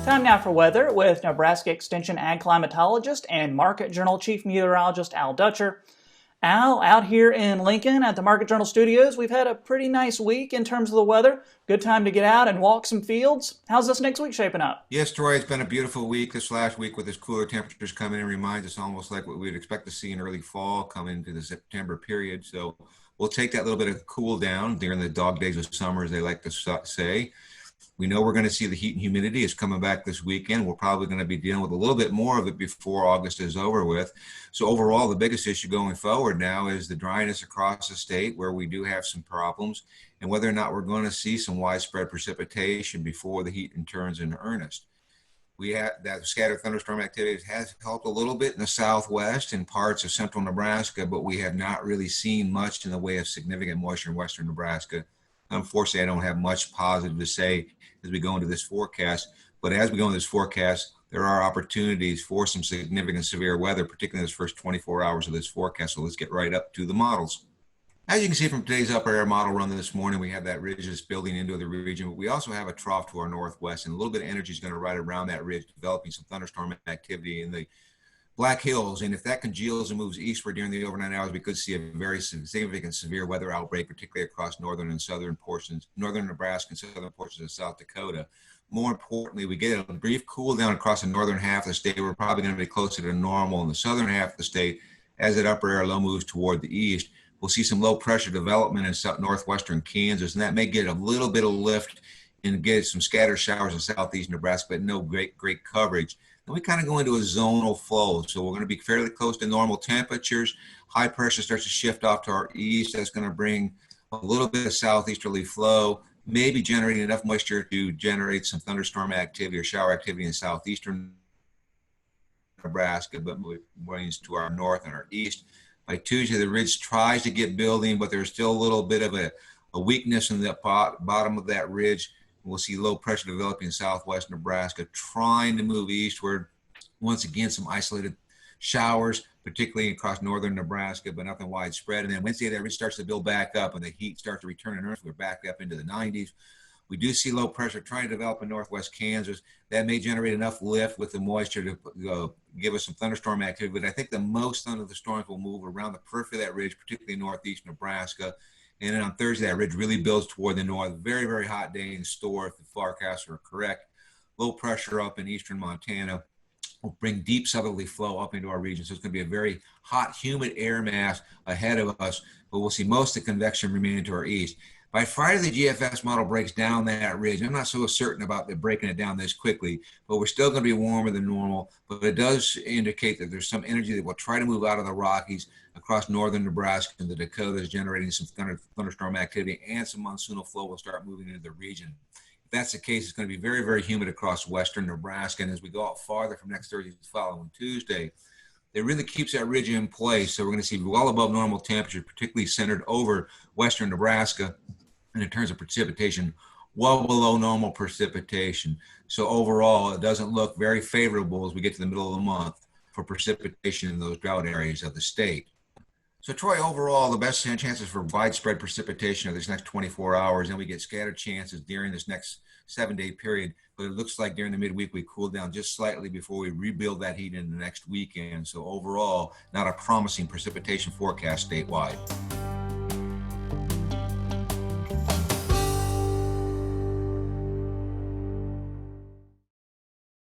Time now for weather with Nebraska Extension Ag Climatologist and Market Journal Chief Meteorologist Al Dutcher. Al, out here in Lincoln at the Market Journal Studios, we've had a pretty nice week in terms of the weather. Good time to get out and walk some fields. How's this next week shaping up? Yes, Troy, it's been a beautiful week this last week with this cooler temperatures coming in. Reminds us almost like what we'd expect to see in early fall coming into the September period. So we'll take that little bit of cool down during the dog days of summer, as they like to say. We know we're going to see the heat and humidity is coming back this weekend. We're probably going to be dealing with a little bit more of it before August is over with. So overall, the biggest issue going forward now is the dryness across the state, where we do have some problems, and whether or not we're going to see some widespread precipitation before the heat turns into earnest. We have that scattered thunderstorm activity has helped a little bit in the southwest and parts of central Nebraska, but we have not really seen much in the way of significant moisture in western Nebraska. Unfortunately, I don't have much positive to say as we go into this forecast, but as we go into this forecast, there are opportunities for some significant severe weather, particularly in this first 24 hours of this forecast. So let's get right up to the models. As you can see from today's upper air model run this morning, we have that ridge that's building into the region, but we also have a trough to our northwest, and a little bit of energy is going to ride around that ridge, developing some thunderstorm activity in the Black Hills. And if that congeals and moves eastward during the overnight hours, we could see a very significant severe weather outbreak, particularly across northern and southern portions, northern Nebraska and southern portions of South Dakota. More importantly, we get a brief cool down across the northern half of the state. We're probably going to be closer to normal in the southern half of the state. As that upper air low moves toward the east, we'll see some low pressure development in northwestern Kansas, and that may get a little bit of lift and get some scattered showers in southeast Nebraska, but no great coverage. And we kind of go into a zonal flow. So we're going to be fairly close to normal temperatures. High pressure starts to shift off to our east. That's going to bring a little bit of southeasterly flow, maybe generating enough moisture to generate some thunderstorm activity or shower activity in southeastern Nebraska, but winds to our north and our east. By Tuesday, the ridge tries to get building, but there's still a little bit of a weakness in the bottom of that ridge. We'll see low pressure developing in southwest Nebraska, trying to move eastward. Once again, some isolated showers, particularly across northern Nebraska, but nothing widespread. And then Wednesday, that ridge starts to build back up and the heat starts to return in earnest. We're back up into the 90s. We do see low pressure trying to develop in northwest Kansas. That may generate enough lift with the moisture to give us some thunderstorm activity. But I think the most of the storms will move around the periphery of that ridge, particularly northeast Nebraska. And then on Thursday, that ridge really builds toward the north. Very, very hot day in store if the forecasts are correct. Low pressure up in eastern Montana will bring deep southerly flow up into our region. So it's going to be a very hot, humid air mass ahead of us, but we'll see most of the convection remaining to our east. By Friday, the GFS model breaks down that ridge. I'm not so certain about breaking it down this quickly, but we're still going to be warmer than normal. But it does indicate that there's some energy that will try to move out of the Rockies across northern Nebraska and the Dakotas, generating some thunderstorm activity, and some monsoonal flow will start moving into the region. If that's the case, it's going to be very, very humid across western Nebraska. And as we go out farther from next Thursday to the following Tuesday, it really keeps that ridge in place. So we're going to see well above normal temperatures, particularly centered over western Nebraska. And in terms of precipitation, well below normal precipitation. So overall, it doesn't look very favorable as we get to the middle of the month for precipitation in those drought areas of the state. So Troy, overall, the best chances for widespread precipitation are this next 24 hours, and we get scattered chances during this next 7-day period. But it looks like during the midweek, we cool down just slightly before we rebuild that heat in the next weekend. So overall, not a promising precipitation forecast statewide.